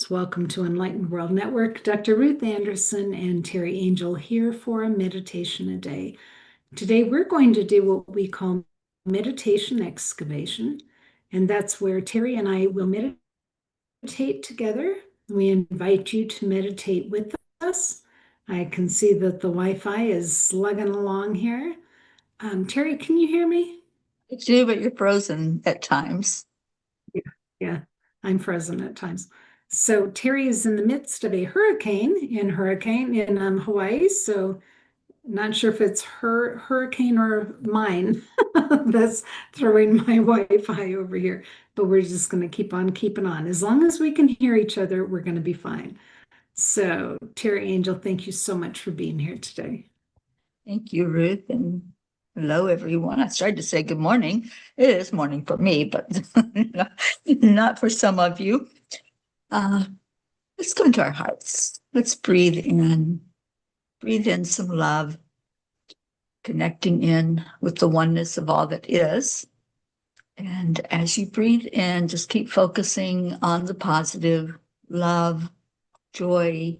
friends. Welcome to Enlightened World Network. Dr. Ruth Anderson and Teri Angel here for a meditation a day. Today we're going to do what we call meditation excavation, and that's where Teri and I will meditate together. We invite you to meditate with us. I can see that the Wi-Fi is slugging along here. Teri, can you hear me? I do, but you're frozen at times. Yeah, I'm frozen at times. So Teri is in the midst of a hurricane in Hawaii. So not sure if it's her hurricane or mine that's throwing my Wi-Fi over here. But we're just going to keep on keeping on. As long as we can hear each other, we're going to be fine. So Teri Angel, thank you so much for being here today. Thank you, Ruth, and hello, everyone. I started to say good morning. It is morning for me, but not for some of you. Let's go into our hearts. Let's breathe in. Breathe in some love, connecting in with the oneness of all that is. And as you breathe in, just keep focusing on the positive, love, joy,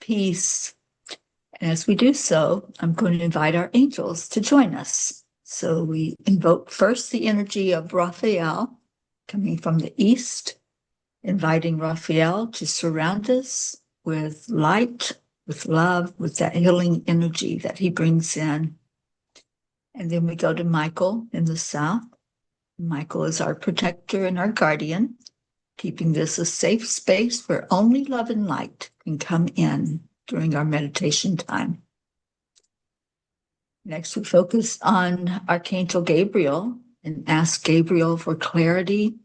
peace. And as we do so, I'm going to invite our angels to join us. So we invoke first the energy of Raphael coming from the east, inviting Raphael to surround us with light, with love, with that healing energy that he brings in. And then we go to Michael in the south. Michael is our protector and our guardian, keeping this a safe space where only love and light can come in during our meditation time. Next, we focus on Archangel Gabriel and ask Gabriel for clarity,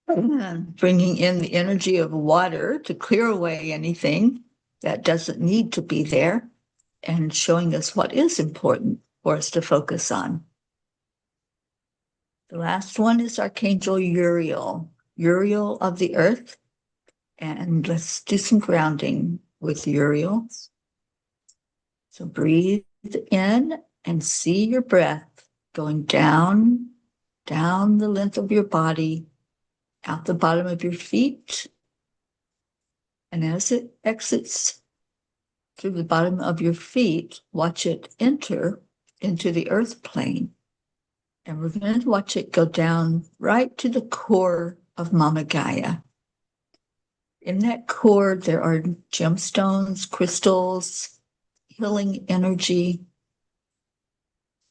bringing in the energy of water to clear away anything that doesn't need to be there and showing us what is important for us to focus on. The last one is Archangel Uriel, Uriel of the earth. And let's do some grounding with Uriel. So breathe in and see your breath going down the length of your body, out the bottom of your feet. And as it exits through the bottom of your feet, watch it enter into the earth plane. And we're going to watch it go down right to the core of Mama Gaia. In that core, there are gemstones, crystals, healing energy.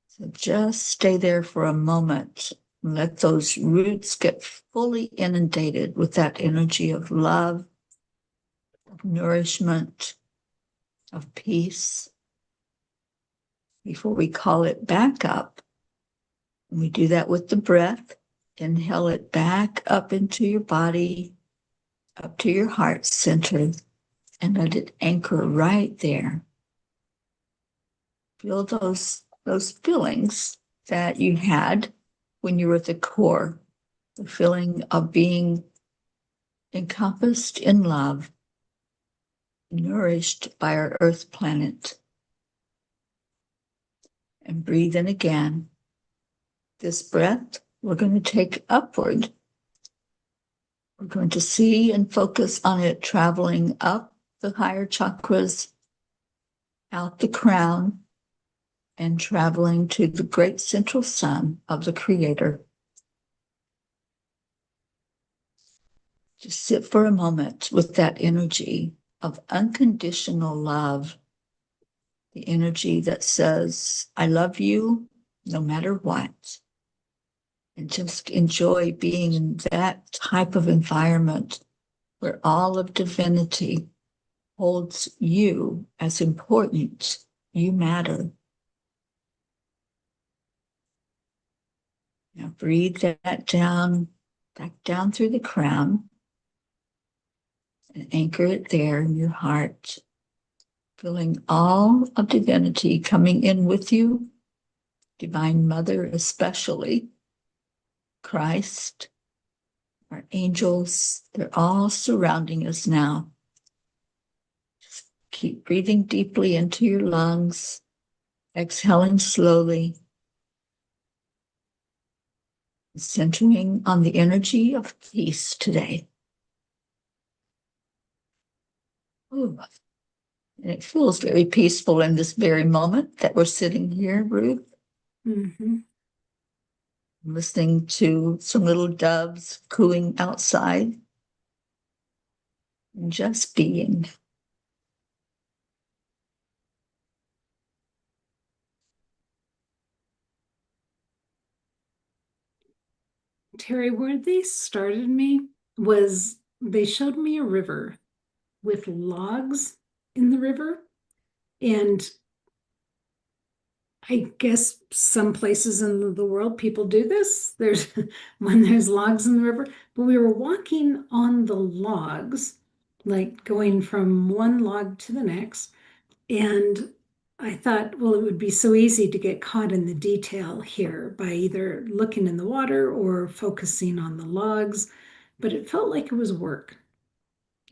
So just stay there for a moment and let those roots get fully inundated with that energy of love, of nourishment, of peace. Before we call it back up, and we do that with the breath, inhale it back up into your body, up to your heart center, and let it anchor right there. Feel those feelings that you had when you were at the core, the feeling of being encompassed in love, nourished by our earth planet. And breathe in again. This breath, we're going to take upward. We're going to see and focus on it traveling up the higher chakras, out the crown, and traveling to the great central sun of the Creator. Just sit for a moment with that energy of unconditional love, the energy that says, I love you no matter what. And just enjoy being in that type of environment where all of divinity holds you as important. You matter. Now breathe that down, back down through the crown, and anchor it there in your heart, feeling all of divinity coming in with you, Divine Mother especially, Christ, our angels, they're all surrounding us now. Just keep breathing deeply into your lungs, exhaling slowly, centering on the energy of peace today. Ooh, and it feels very peaceful in this very moment that we're sitting here, Ruth, Mhm. listening to some little doves cooing outside and just being. Teri, where they started me was they showed me a river with logs in the river. And I guess some places in the world people do this. There's when there's logs in the river, but we were walking on the logs, like going from one log to the next. And I thought, well, it would be so easy to get caught in the detail here by either looking in the water or focusing on the logs. But it felt like it was work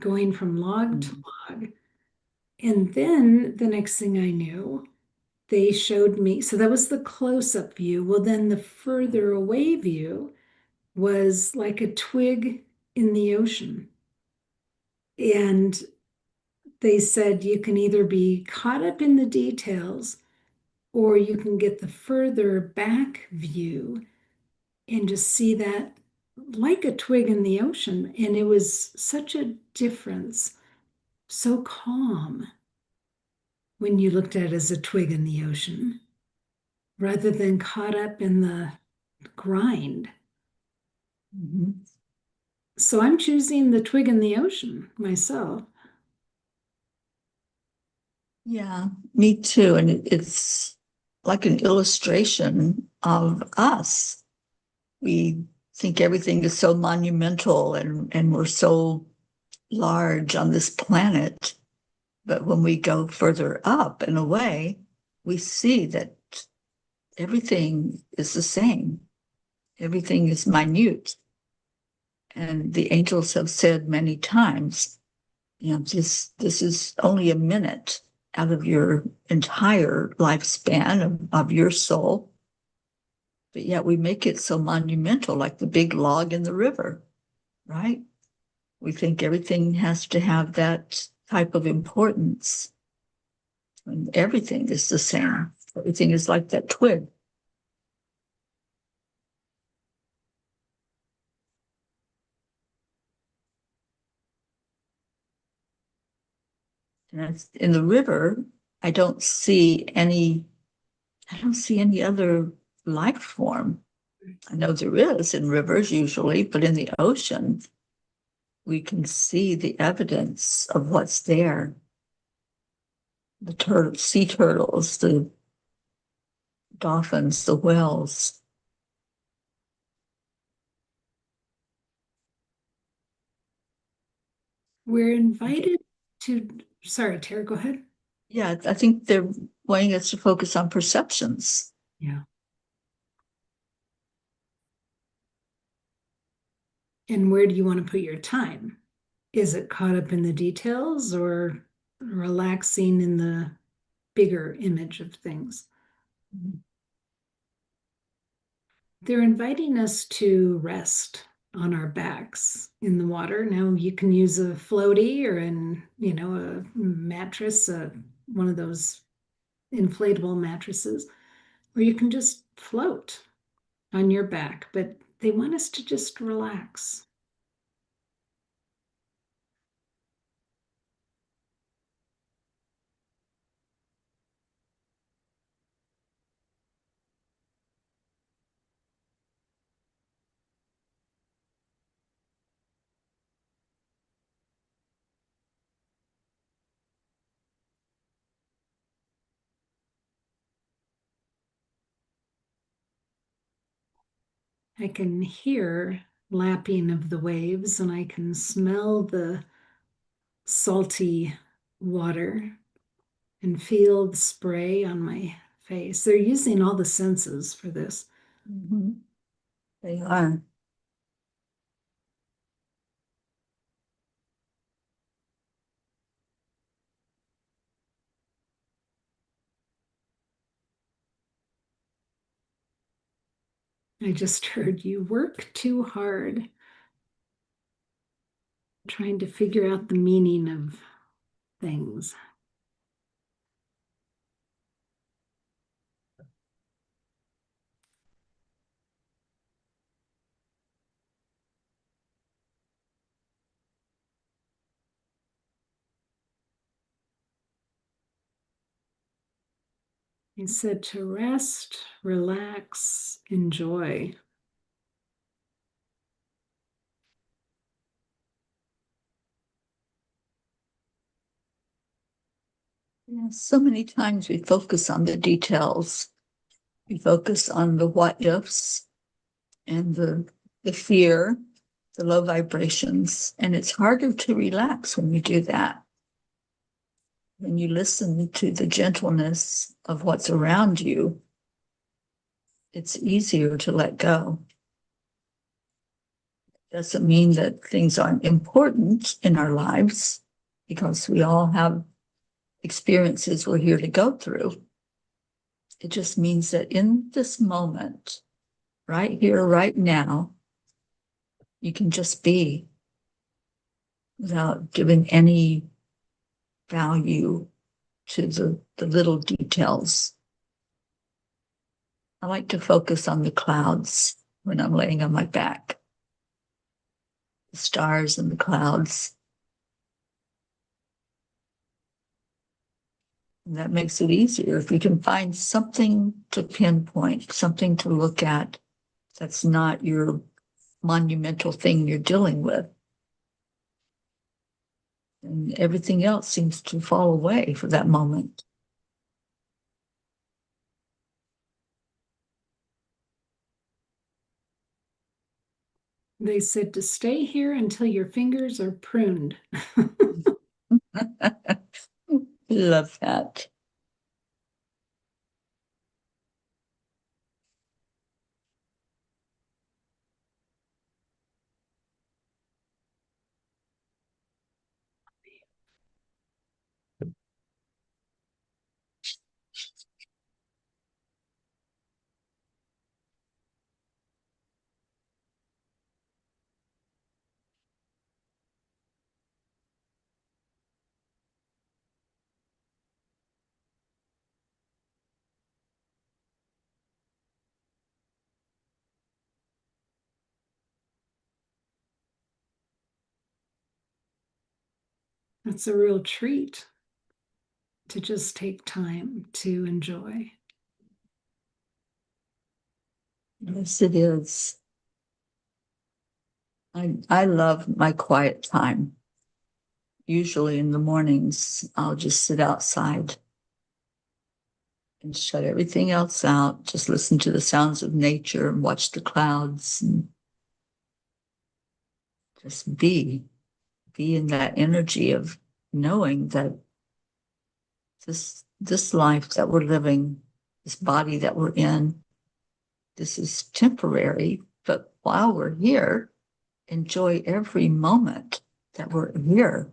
going from log to Mhm. log. And then the next thing I knew, they showed me, so that was the close up view. Well, then the further away view was like a twig in the ocean. And they said you can either be caught up in the details or you can get the further back view and just see that like a twig in the ocean. And it was such a difference, so calm when you looked at it as a twig in the ocean rather than caught up in the grind. Mhm. So I'm choosing the twig in the ocean myself. Yeah, me too. And it's like an illustration of us. We think everything is so monumental and we're so large on this planet. But when we go further up and away, we see that everything is the same. Everything is minute. And the angels have said many times, this is only a minute out of your entire lifespan of your soul. But yet we make it so monumental, like the big log in the river, right? We think everything has to have that type of importance. And everything is the same. Everything is like that twig. And in the river, I don't see any, I don't see any other life form. I know there is in rivers usually, but in the ocean, we can see the evidence of what's there. The sea turtles, the dolphins, the whales. We're invited to, sorry, Tara, go ahead. Yeah, I think they're wanting us to focus on perceptions. Yeah. And where do you want to put your time? Is it caught up in the details or relaxing in the bigger image of things? They're inviting us to rest on our backs in the water. Now you can use a floaty or a mattress, one of those inflatable mattresses, or you can just float on your back, but they want us to just relax. I can hear lapping of the waves and I can smell the salty water and feel the spray on my face. They're using all the senses for this. Mm-hmm. They are. I just heard you work too hard trying to figure out the meaning of things. He said to rest, relax, enjoy. Yeah, so many times we focus on the details. We focus on the what ifs and the fear, the low vibrations, and it's harder to relax when you do that. When you listen to the gentleness of what's around you, it's easier to let go. Doesn't mean that things aren't important in our lives, because we all have experiences we're here to go through. It just means that in this moment, right here, right now, you can just be without giving any value to the little details. I like to focus on the clouds when I'm laying on my back, the stars and the clouds. And that makes it easier if you can find something to pinpoint, something to look at that's not your monumental thing you're dealing with. And everything else seems to fall away for that moment. They said to stay here until your fingers are pruned. Love that. It's a real treat to just take time to enjoy. Yes, it is. I love my quiet time. Usually in the mornings, I'll just sit outside and shut everything else out, just listen to the sounds of nature and watch the clouds and just be in that energy of knowing that this life that we're living, this body that we're in, this is temporary, but while we're here, enjoy every moment that we're here,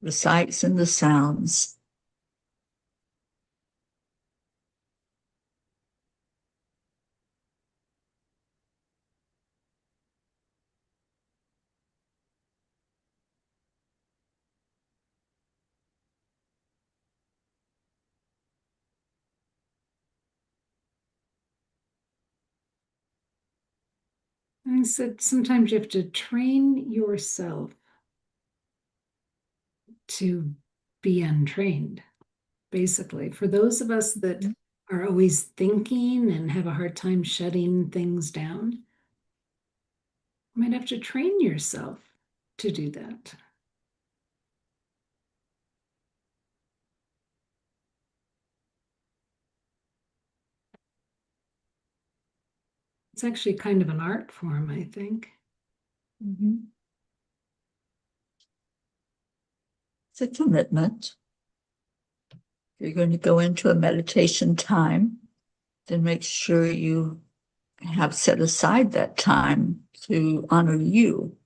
the sights and the sounds. And I said sometimes you have to train yourself to be untrained, basically. For those of us that are always thinking and have a hard time shutting things down, you might have to train yourself to do that. It's actually kind of an art form, I think. Mm-hmm. It's a commitment. If you're going to go into a meditation time, then make sure you have set aside that time to honor you.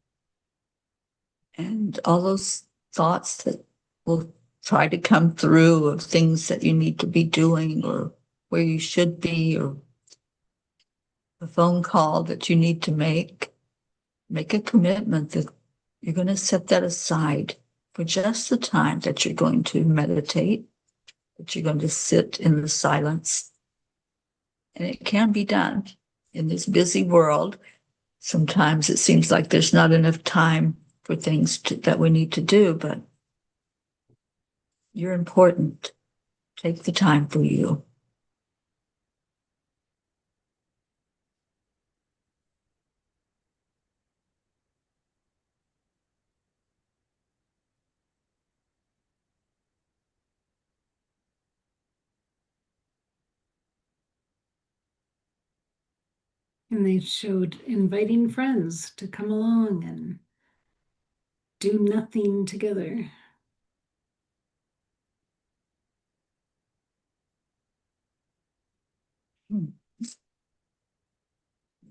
And all those thoughts that will try to come through of things that you need to be doing or where you should be or a phone call that you need to make a commitment that you're going to set that aside for just the time that you're going to meditate, that you're going to sit in the silence. And it can be done in this busy world. Sometimes it seems like there's not enough time for things that we need to do, but you're important. Take the time for you. And they showed inviting friends to come along and do nothing together.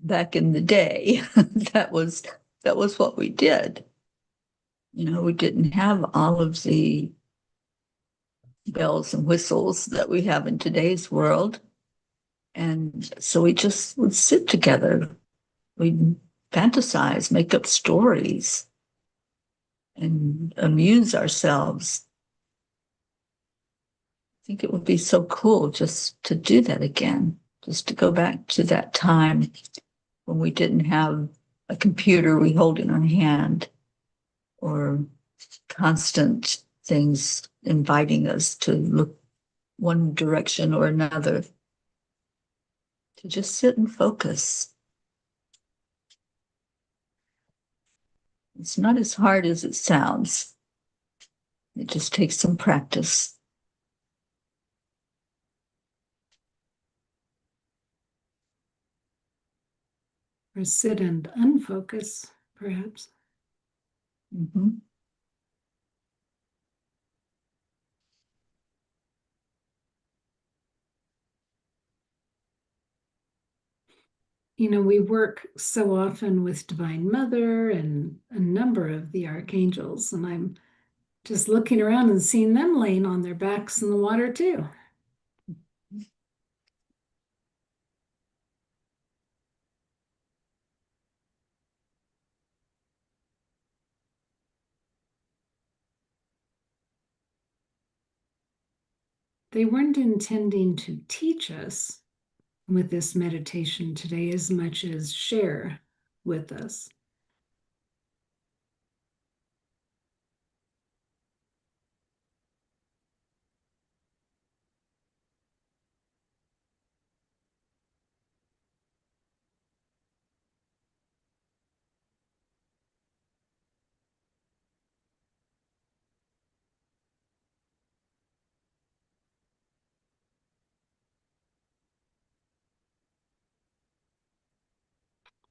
Back in the day, that was what we did. You know, we didn't have all of the bells and whistles that we have in today's world. And so we just would sit together. We'd fantasize, make up stories, and amuse ourselves. I think it would be so cool just to do that again, just to go back to that time when we didn't have a computer we hold in our hand or constant things inviting us to look one direction or another, to just sit and focus. It's not as hard as it sounds. It just takes some practice. Or sit and unfocus, perhaps. Mm-hmm. You know, we work so often with Divine Mother and a number of the archangels, and I'm just looking around and seeing them laying on their backs in the water too. They weren't intending to teach us with this meditation today as much as share with us.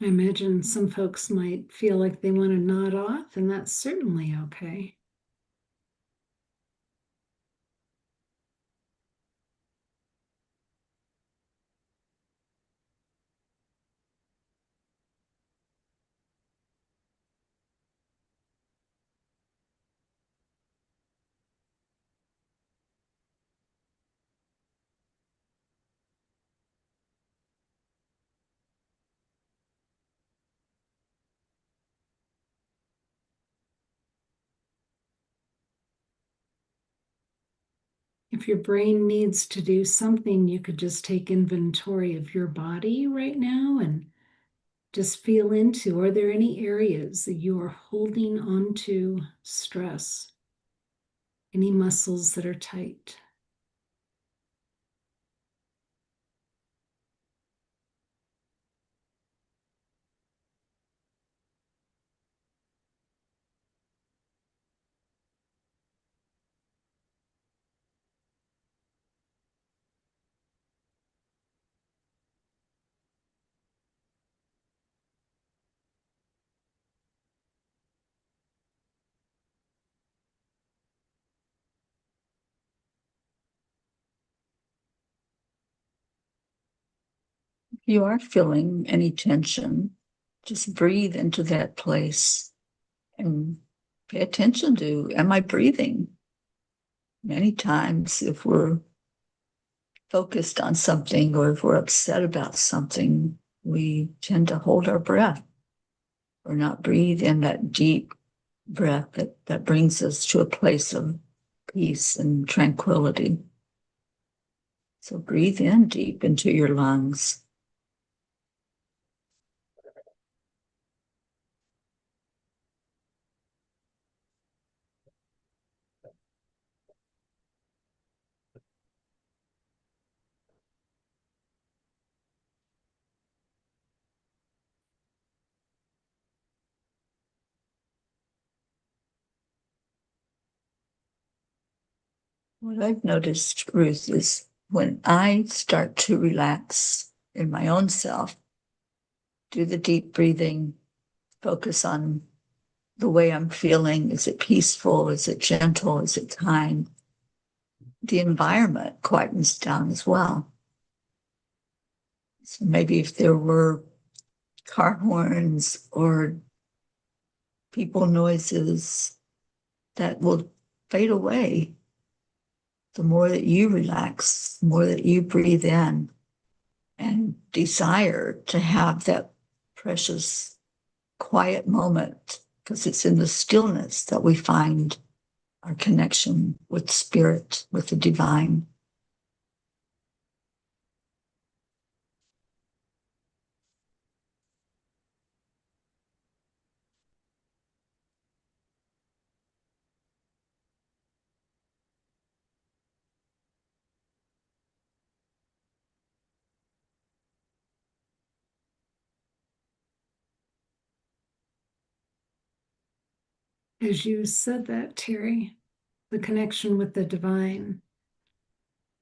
I imagine some folks might feel like they want to nod off, and that's certainly okay. If your brain needs to do something, you could just take inventory of your body right now and just feel into, are there any areas that you are holding on to stress? Any muscles that are tight? If you are feeling any tension, just breathe into that place and pay attention to, am I breathing? Many times, if we're focused on something or if we're upset about something, we tend to hold our breath or not breathe in that deep, breath that brings us to a place of peace and tranquility. So breathe in deep into your lungs. What I've noticed, Ruth, is when I start to relax in my own self, do the deep breathing, focus on the way I'm feeling. Is it peaceful? Is it gentle? Is it kind? The environment quietens down as well. So maybe if there were car horns or people noises, that will fade away. The more that you relax, the more that you breathe in and desire to have that precious quiet moment, because it's in the stillness that we find our connection with spirit, with the divine. As you said that, Teri, the connection with the divine,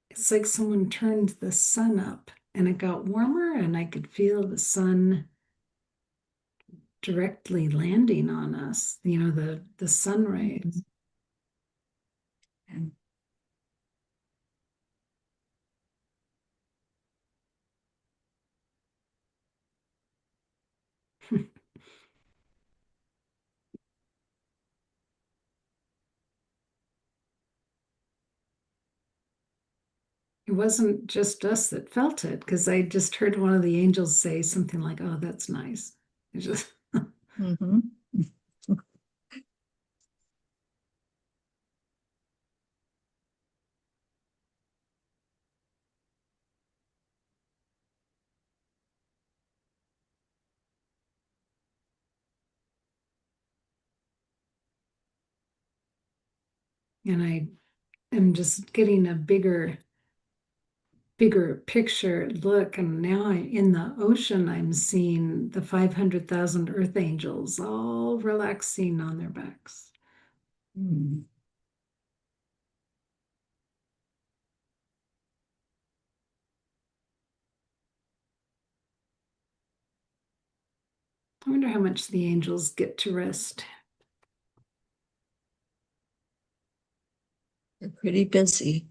it's like someone turned the sun up and it got warmer, and I could feel the sun directly landing on us, the sun rays. And It wasn't just us that felt it, because I just heard one of the angels say something like, "Oh, that's nice." It just mm-hmm. and I am just getting a bigger picture look, and now in the ocean I'm seeing the 500,000 earth angels all relaxing on their backs. Mm. I wonder how much the angels get to rest. They're pretty busy.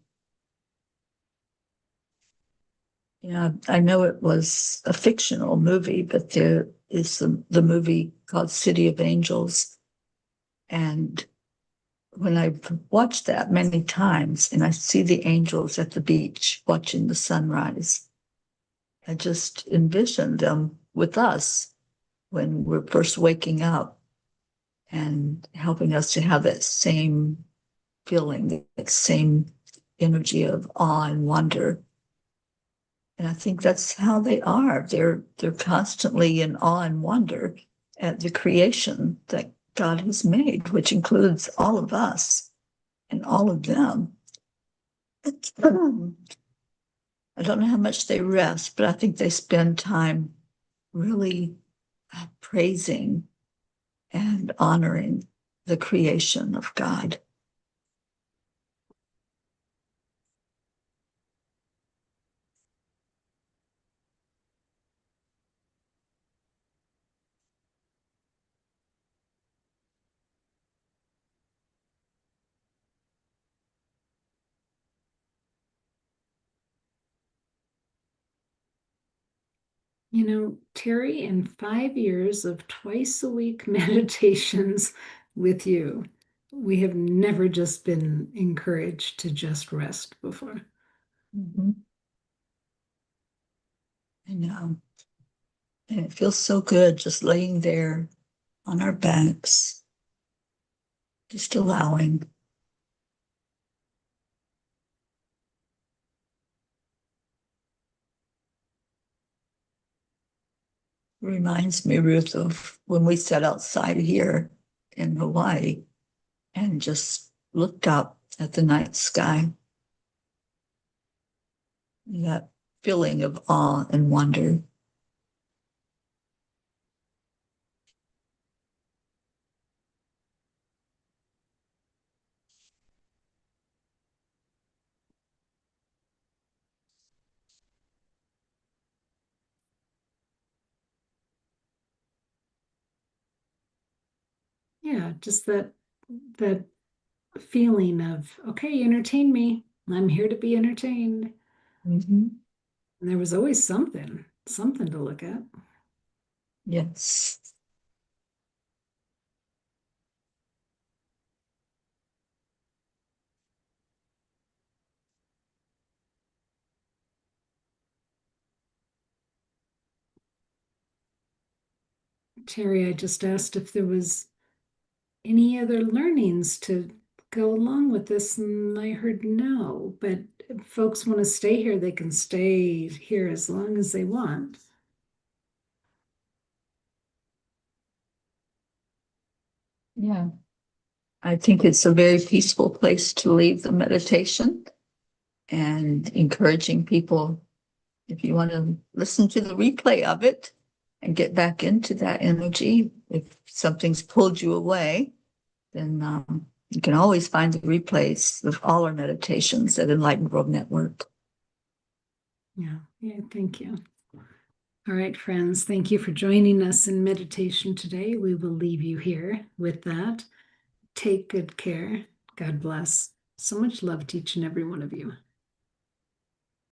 Yeah, I know it was a fictional movie, but there is the movie called City of Angels. And when I've watched that many times and I see the angels at the beach watching the sunrise, I just envision them with us when we're first waking up and helping us to have that same feeling, that same energy of awe and wonder. And I think that's how they are. They're constantly in awe and wonder at the creation that God has made, which includes all of us and all of them. I don't know how much they rest, but I think they spend time really praising and honoring the creation of God. Teri, in 5 years of twice a week meditations with you, we have never just been encouraged to just rest before. Mm-hmm. I know. And it feels so good just laying there on our backs, Just allowing. Reminds me, Ruth, of when we sat outside here in Hawaii and just looked up at the night sky. That feeling of awe and wonder. Yeah, just that feeling of, okay, entertain me. I'm here to be entertained. Mm-hmm. And there was always something to look at. Yes. Terry, I just asked if there was any other learnings to go along with this, and I heard no. But if folks want to stay here, they can stay here as long as they want. Yeah. I think it's a very peaceful place to leave the meditation and encouraging people, if you want to listen to the replay of it and get back into that energy, if something's pulled you away, then you can always find the replays of all our meditations at Enlightened World Network. Yeah, thank you. All right, friends, thank you for joining us in meditation today. We will leave you here with that. Take good care. God bless. So much love to each and every one of you.